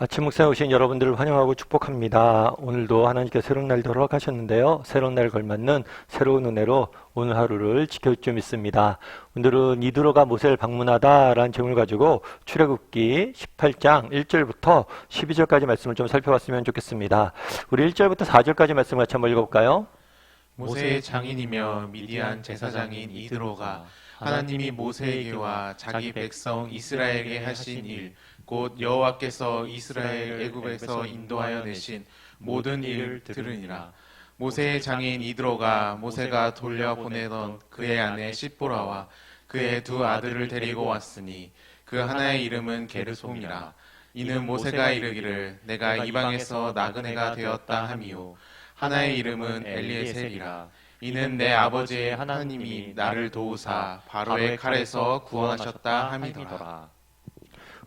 아침 묵상에 오신 여러분들을 환영하고 축복합니다. 오늘도 하나님께서 새로운 날 허락하셨는데요. 새로운 날 걸맞는 새로운 은혜로 오늘 하루를 지켜줄 줄 믿습니다. 오늘은 이드로가 모세를 방문하다라는 제목을 가지고 출애굽기 18장 1절부터 12절까지 말씀을 좀 살펴봤으면 좋겠습니다. 우리 1절부터 4절까지 말씀을 같이 한번 읽어볼까요? 모세의 장인이며 미디안 제사장인 이드로가 하나님이 모세에게와 자기 백성 이스라엘에게 하신 일, 곧 여호와께서 이스라엘 애굽에서 인도하여 내신 모든 일을 들으니라. 모세의 장인 이드로가 모세가 돌려보내던 그의 아내 시보라와 그의 두 아들을 데리고 왔으니 그 하나의 이름은 게르솜이라. 이는 모세가 이르기를 내가 이방에서 나그네가 되었다 함이요 하나의 이름은 엘리에셀이라. 이는 내 아버지의 하나님이 나를 도우사 바로의 칼에서 구원하셨다 함이더라.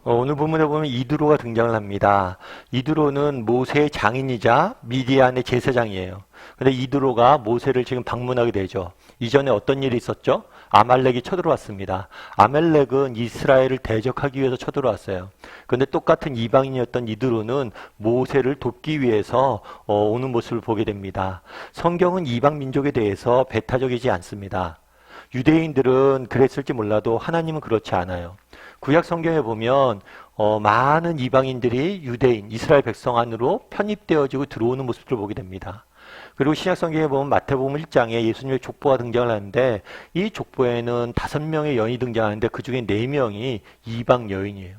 오늘 본문에 보면 이드로가 등장을 합니다. 이드로는 모세의 장인이자 미디안의 제사장이에요. 근데 이드로가 모세를 지금 방문하게 되죠. 이전에 어떤 일이 있었죠? 아말렉이 쳐들어왔습니다. 아말렉은 이스라엘을 대적하기 위해서 쳐들어왔어요. 그런데 똑같은 이방인이었던 이드로는 모세를 돕기 위해서 오는 모습을 보게 됩니다. 성경은 이방 민족에 대해서 배타적이지 않습니다. 유대인들은 그랬을지 몰라도 하나님은 그렇지 않아요. 구약 성경에 보면 많은 이방인들이 유대인, 이스라엘 백성 안으로 편입되어지고 들어오는 모습을 보게 됩니다. 그리고 신약 성경에 보면 마태복음 1장에 예수님의 족보가 등장을 하는데 이 족보에는 5명의 여인이 등장하는데 그 중에 4명이 이방 여인이에요.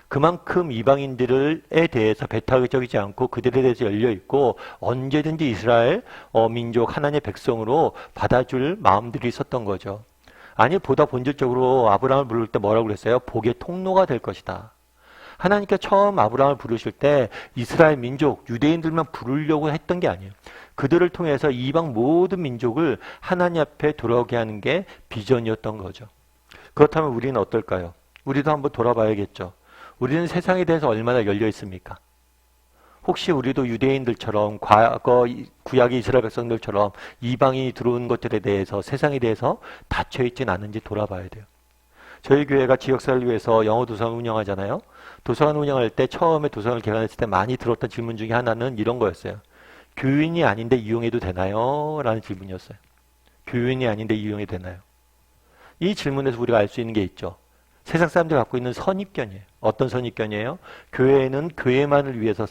그만큼 이방인들에 대해서 배타적이지 않고 그들에 대해서 열려있고 언제든지 이스라엘 민족 하나님의 백성으로 받아줄 마음들이 있었던 거죠. 아니 보다 본질적으로 아브라함을 부를 때 뭐라고 그랬어요? 복의 통로가 될 것이다. 하나님께 처음 아브라함을 부르실 때 이스라엘 민족, 유대인들만 부르려고 했던 게 아니에요. 그들을 통해서 이방 모든 민족을 하나님 앞에 돌아오게 하는 게 비전이었던 거죠. 그렇다면 우리는 어떨까요? 우리도 한번 돌아봐야겠죠. 우리는 세상에 대해서 얼마나 열려 있습니까? 혹시 우리도 유대인들처럼 과거 구약의 이스라엘 백성들처럼 이방인이 들어온 것들에 대해서 세상에 대해서 닫혀있진 않은지 돌아봐야 돼요. 저희 교회가 지역사회를 위해서 영어 도서관 운영하잖아요. 도서관 운영할 때 처음에 도서관을 개관했을 때 많이 들었던 질문 중에 하나는 이런 거였어요. 교인이 아닌데 이용해도 되나요? 라는 질문이었어요. 교인이 아닌데 이용해도 되나요? 이 질문에서 우리가 알 수 있는 게 있죠. 세상 사람들이 갖고 있는 선입견이에요. 어떤 선입견이에요? 교회는 교회만을 위해서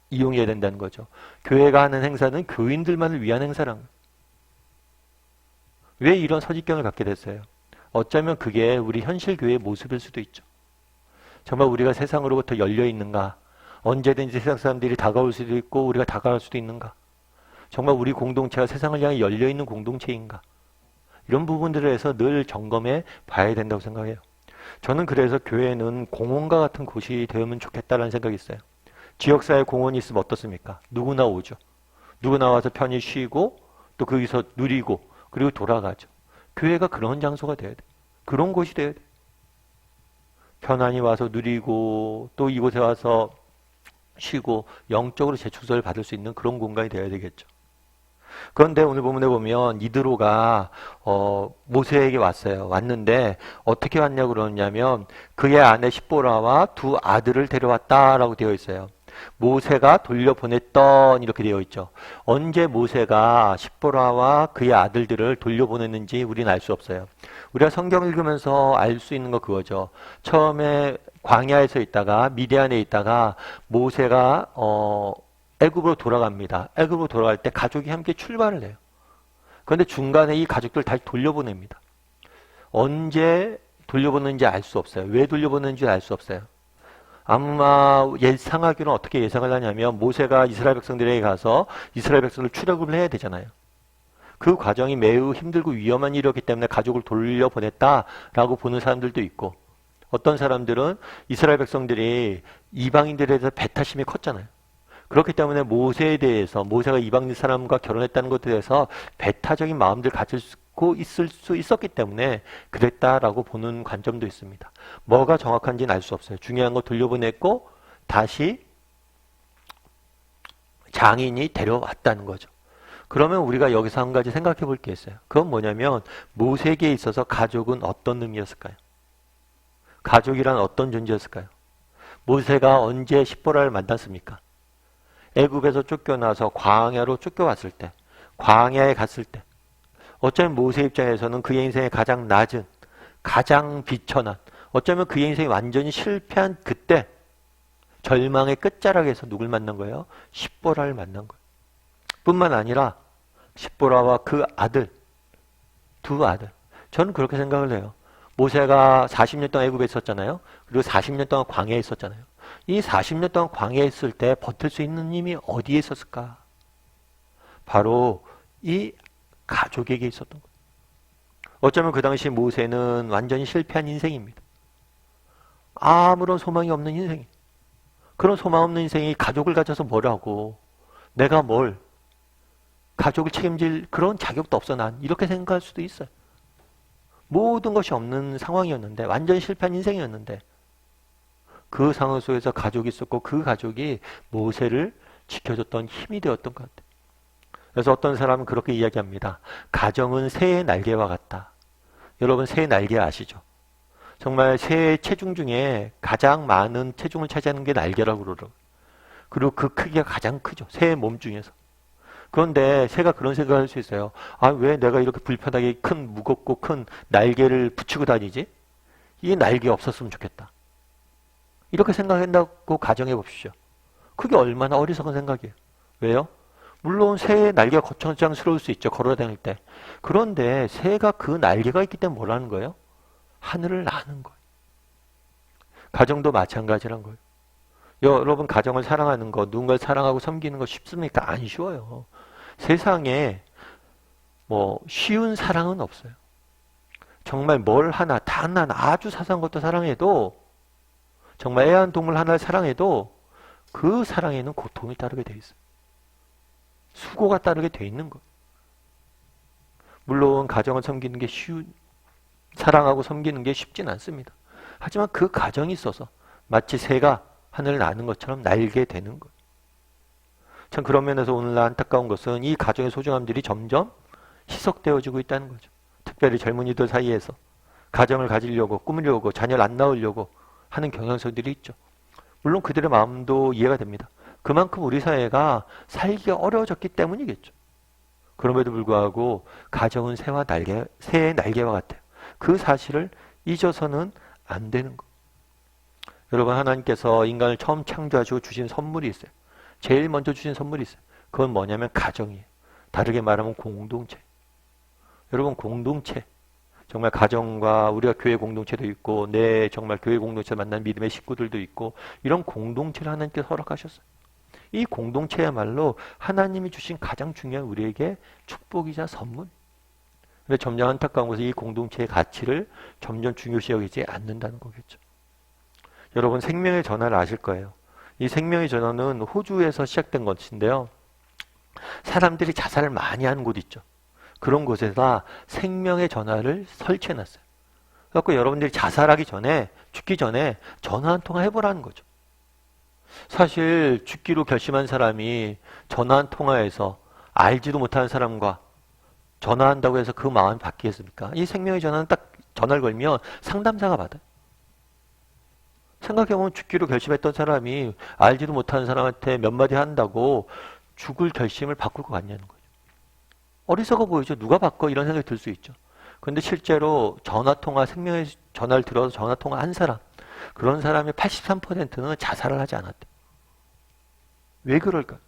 이용해야 된다는 거죠. 교회가 하는 행사는 교인들만을 위한 행사라는 거예요. 왜 이런 선입견을 갖게 됐어요? 어쩌면 그게 우리 현실 교회의 모습일 수도 있죠. 정말 우리가 세상으로부터 열려 있는가? 언제든지 세상 사람들이 다가올 수도 있고 우리가 다가갈 수도 있는가? 정말 우리 공동체가 세상을 향해 열려 있는 공동체인가? 이런 부분들에 대해서 늘 점검해 봐야 된다고 생각해요. 저는 그래서 교회는 공원과 같은 곳이 되면 좋겠다라는 생각이 있어요. 지역사회 공원이 있으면 어떻습니까? 누구나 오죠. 누구나 와서 편히 쉬고 또 거기서 누리고 그리고 돌아가죠. 교회가 그런 장소가 돼야 돼. 그런 곳이 돼야 돼. 편안히 와서 누리고 또 이곳에 와서 쉬고 영적으로 재충전을 받을 수 있는 그런 공간이 되어야 되겠죠. 그런데 오늘 본문에 보면 이드로가 모세에게 왔어요. 왔는데 어떻게 왔냐고 그러냐면 그의 아내 시보라와 두 아들을 데려왔다라고 되어 있어요. 모세가 돌려보냈던 이렇게 되어 있죠. 언제 모세가 시보라와 그의 아들들을 돌려보냈는지 우리는 알 수 없어요. 우리가 성경 읽으면서 알 수 있는 거 그거죠. 처음에 광야에서 있다가 미디안에 있다가 모세가 애굽으로 돌아갑니다. 애굽으로 돌아갈 때 가족이 함께 출발을 해요. 그런데 중간에 이 가족들 다시 돌려보냅니다. 언제 돌려보냈는지 알 수 없어요. 왜 돌려보냈는지 알 수 없어요. 아마 예상하기로는 어떻게 예상을 하냐면 모세가 이스라엘 백성들에게 가서 이스라엘 백성들 출애굽을 해야 되잖아요. 그 과정이 매우 힘들고 위험한 일이었기 때문에 가족을 돌려보냈다라고 보는 사람들도 있고 어떤 사람들은 이스라엘 백성들이 이방인들에 대해서 배타심이 컸잖아요. 그렇기 때문에 모세에 대해서 모세가 이방인 사람과 결혼했다는 것에 대해서 배타적인 마음들 가지고 있을 수 있었기 때문에 그랬다라고 보는 관점도 있습니다. 뭐가 정확한지는 알 수 없어요. 중요한 거 돌려보냈고 다시 장인이 데려왔다는 거죠. 그러면 우리가 여기서 한 가지 생각해 볼 게 있어요. 그건 뭐냐면 모세에게 있어서 가족은 어떤 의미였을까요? 가족이란 어떤 존재였을까요? 모세가 언제 십보라를 만났습니까? 애굽에서 쫓겨나서 광야로 쫓겨왔을 때, 광야에 갔을 때, 어쩌면 모세 입장에서는 그의 인생의 가장 낮은, 가장 비천한, 어쩌면 그의 인생이 완전히 실패한 그때 절망의 끝자락에서 누굴 만난 거예요? 십보라를 만난 거예요. 뿐만 아니라 십보라와 그 아들, 두 아들. 저는 그렇게 생각을 해요. 모세가 40년 동안 애굽에 있었잖아요. 그리고 40년 동안 광야에 있었잖아요. 이 40년 동안 광야에 있을 때 버틸 수 있는 힘이 어디에 있었을까? 바로 이 가족에게 있었던 거예요. 어쩌면 그 당시 모세는 완전히 실패한 인생입니다. 아무런 소망이 없는 인생이에요. 그런 소망 없는 인생이 가족을 가져서 뭘 하고 내가 뭘 가족을 책임질 그런 자격도 없어 난 이렇게 생각할 수도 있어요. 모든 것이 없는 상황이었는데 완전히 실패한 인생이었는데 그 상황 속에서 가족이 있었고 그 가족이 모세를 지켜줬던 힘이 되었던 것 같아요. 그래서 어떤 사람은 그렇게 이야기합니다. 가정은 새의 날개와 같다. 여러분 새의 날개 아시죠? 정말 새의 체중 중에 가장 많은 체중을 차지하는 게 날개라고 그러더라고요. 그리고 그 크기가 가장 크죠. 새의 몸 중에서. 그런데 새가 그런 생각을 할 수 있어요. 아, 왜 내가 이렇게 불편하게 큰 무겁고 큰 날개를 붙이고 다니지? 이 날개 없었으면 좋겠다. 이렇게 생각한다고 가정해 봅시오. 그게 얼마나 어리석은 생각이에요. 왜요? 물론 새의 날개가 거창스러울 수 있죠. 걸어 다닐 때. 그런데 새가 그 날개가 있기 때문에 뭘 하는 거예요? 하늘을 나는 거예요. 가정도 마찬가지란 거예요. 여러분 가정을 사랑하는 거, 누군가를 사랑하고 섬기는 거 쉽습니까? 안 쉬워요. 세상에 쉬운 사랑은 없어요. 정말 뭘 하나, 단 하나, 아주 사소한 것도 사랑해도 정말 애완동물 하나를 사랑해도 그 사랑에는 고통이 따르게 돼 있어요. 수고가 따르게 돼 있는 거예요. 물론 가정을 섬기는 게 사랑하고 섬기는 게 쉽진 않습니다. 하지만 그 가정이 있어서 마치 새가 하늘을 나는 것처럼 날게 되는 거예요. 참 그런 면에서 오늘날 안타까운 것은 이 가정의 소중함들이 점점 희석되어지고 있다는 거죠. 특별히 젊은이들 사이에서 가정을 가지려고 꾸미려고 자녀를 안 낳으려고 하는 경향성들이 있죠. 물론 그들의 마음도 이해가 됩니다. 그만큼 우리 사회가 살기가 어려워졌기 때문이겠죠. 그럼에도 불구하고 가정은 새의 날개와 같아요. 그 사실을 잊어서는 안 되는 거예요. 여러분 하나님께서 인간을 처음 창조하시고 주신 선물이 있어요. 제일 먼저 주신 선물이 있어요. 그건 뭐냐면 가정이에요. 다르게 말하면 공동체. 여러분 공동체. 정말 가정과 우리가 교회 공동체도 있고 정말 교회 공동체 만난 믿음의 식구들도 있고 이런 공동체를 하나님께서 허락하셨어요. 이 공동체야말로 하나님이 주신 가장 중요한 우리에게 축복이자 선물. 근데 점점 안타까운 것은 이 공동체의 가치를 점점 중요시 여기지 않는다는 거겠죠. 여러분 생명의 전화를 아실 거예요. 이 생명의 전화는 호주에서 시작된 것인데요. 사람들이 자살을 많이 하는 곳 있죠. 그런 곳에다 생명의 전화를 설치해놨어요. 그래서 여러분들이 자살하기 전에 죽기 전에 전화 한 통화 해보라는 거죠. 사실 죽기로 결심한 사람이 전화 한 통화에서 알지도 못하는 사람과 전화한다고 해서 그 마음이 바뀌겠습니까? 이 생명의 전화는 딱 전화를 걸면 상담사가 받아요. 생각해보면 죽기로 결심했던 사람이 알지도 못하는 사람한테 몇 마디 한다고 죽을 결심을 바꿀 것 같냐는 거죠. 어리석어 보이죠? 누가 바꿔? 이런 생각이 들 수 있죠. 그런데 실제로 전화통화, 생명의 전화를 들어서 전화통화 한 사람, 그런 사람의 83%는 자살을 하지 않았대요. 왜 그럴까?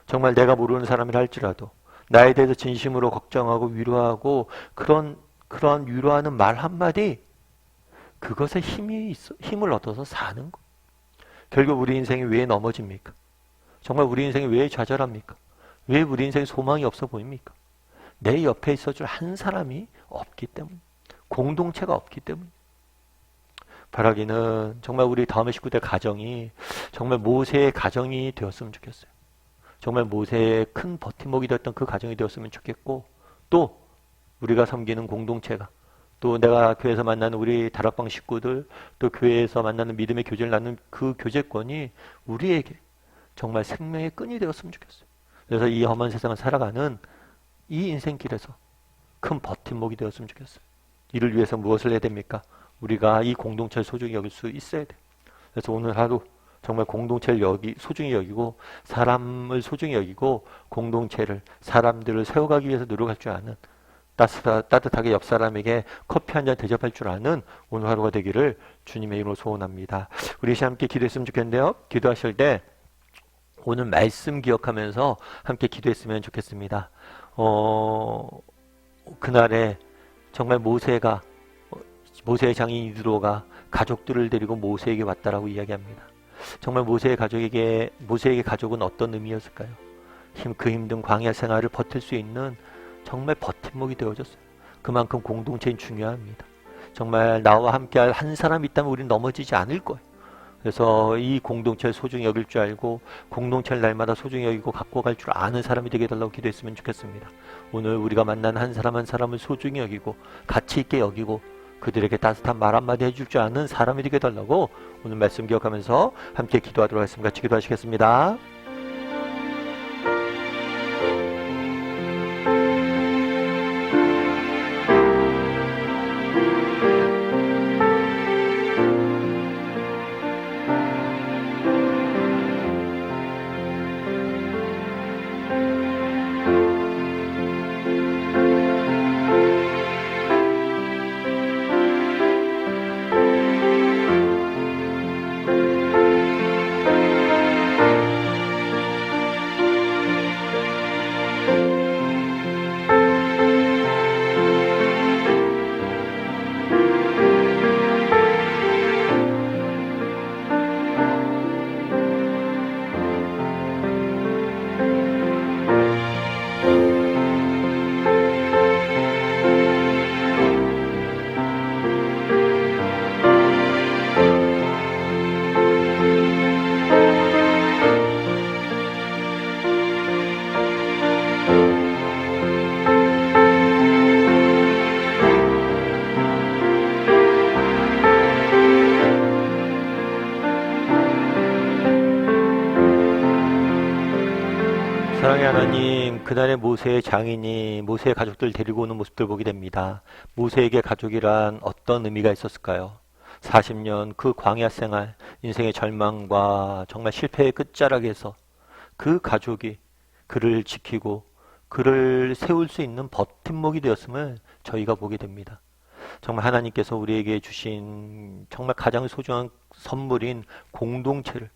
정말 내가 모르는 사람이라 할지라도 나에 대해서 진심으로 걱정하고 위로하고 그런 위로하는 말 한마디 그것에 힘을 얻어서 사는 거. 결국 우리 인생이 왜 넘어집니까? 정말 우리 인생이 왜 좌절합니까? 왜 우리 인생에 소망이 없어 보입니까? 내 옆에 있어줄 한 사람이 없기 때문, 공동체가 없기 때문. 바라기는 정말 우리 다음의 식구들 가정이 정말 모세의 가정이 되었으면 좋겠어요. 정말 모세의 큰 버팀목이 되었던 그 가정이 되었으면 좋겠고, 또 우리가 섬기는 공동체가, 또 내가 교회에서 만나는 우리 다락방 식구들, 또 교회에서 만나는 믿음의 교제를 나누는 그 교제권이 우리에게 정말 생명의 끈이 되었으면 좋겠어요. 그래서 이 험한 세상을 살아가는 이 인생길에서 큰 버팀목이 되었으면 좋겠어요. 이를 위해서 무엇을 해야 됩니까? 우리가 이 공동체를 소중히 여길 수 있어야 돼요. 그래서 오늘 하루 정말 공동체를 소중히 여기고 사람을 소중히 여기고 공동체를 사람들을 세워가기 위해서 노력할 줄 아는 따뜻하게 옆 사람에게 커피 한 잔 대접할 줄 아는 오늘 하루가 되기를 주님의 이름으로 소원합니다. 우리 함께 기도했으면 좋겠는데요. 기도하실 때 오늘 말씀 기억하면서 함께 기도했으면 좋겠습니다. 그날에 정말 모세의 장인 이드로가 가족들을 데리고 모세에게 왔다라고 이야기합니다. 정말 모세의 가족은 어떤 의미였을까요? 그 힘든 광야 생활을 버틸 수 있는 정말 버팀목이 되어줬어요. 그만큼 공동체는 중요합니다. 정말 나와 함께할 한 사람이 있다면 우리는 넘어지지 않을 거예요. 그래서 이 공동체를 소중히 여길 줄 알고 공동체를 날마다 소중히 여기고 갖고 갈 줄 아는 사람이 되게 해달라고 기도했으면 좋겠습니다. 오늘 우리가 만난 한 사람 한 사람을 소중히 여기고 가치 있게 여기고 그들에게 따뜻한 말 한마디 해줄 줄 아는 사람이 되게 해달라고 오늘 말씀 기억하면서 함께 기도하도록 하겠습니다. 같이 기도하시겠습니다. 사랑의 하나님, 그날의 모세의 장인이 모세의 가족들 데리고 오는 모습들 보게 됩니다. 모세에게 가족이란 어떤 의미가 있었을까요? 40년 그 광야 생활, 인생의 절망과 정말 실패의 끝자락에서 그 가족이 그를 지키고 그를 세울 수 있는 버팀목이 되었음을 저희가 보게 됩니다. 정말 하나님께서 우리에게 주신 정말 가장 소중한 선물인 공동체를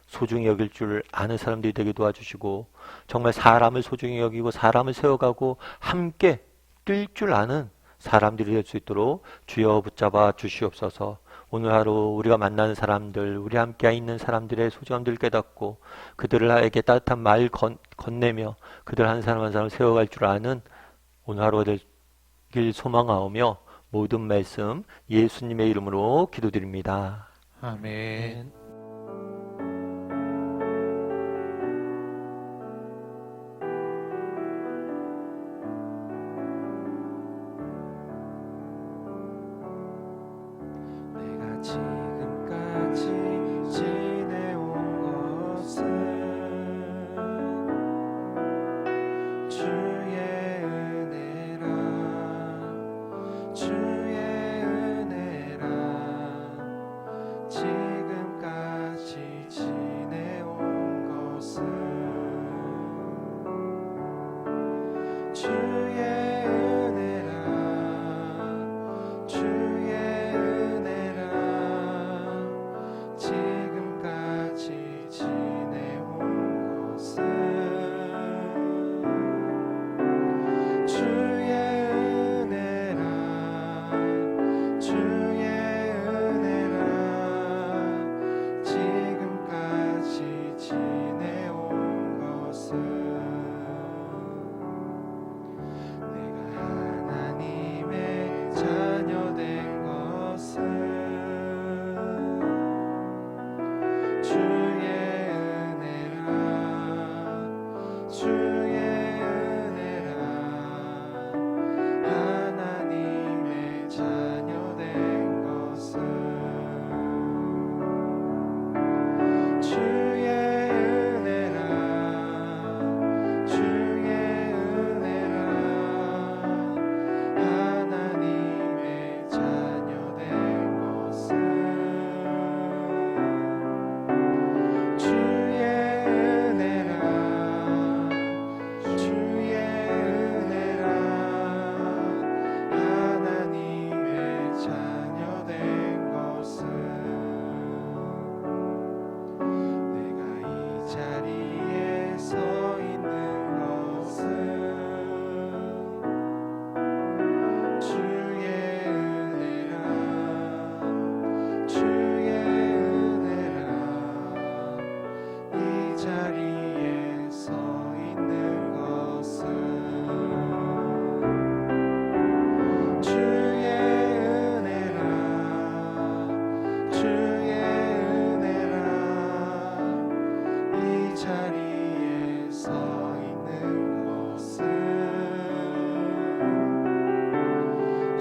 소중히 여길 줄 아는 사람들이 되게 도와주시고 정말 사람을 소중히 여기고 사람을 세워가고 함께 뛸 줄 아는 사람들이 될 수 있도록 주여 붙잡아 주시옵소서. 오늘 하루 우리가 만나는 사람들, 우리 함께 있는 사람들의 소중함들을 깨닫고 그들에게 따뜻한 말 건네며 그들 한 사람 한 사람 세워갈 줄 아는 오늘 하루가 되길 소망하오며 모든 말씀 예수님의 이름으로 기도드립니다. 아멘. 지금까지 지내온 것은 주의 은혜라 지금까지 지내온 것은 주의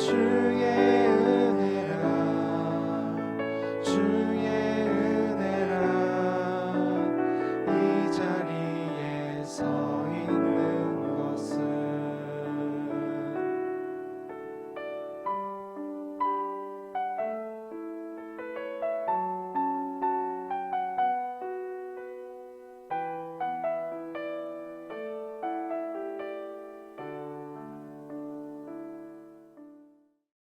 주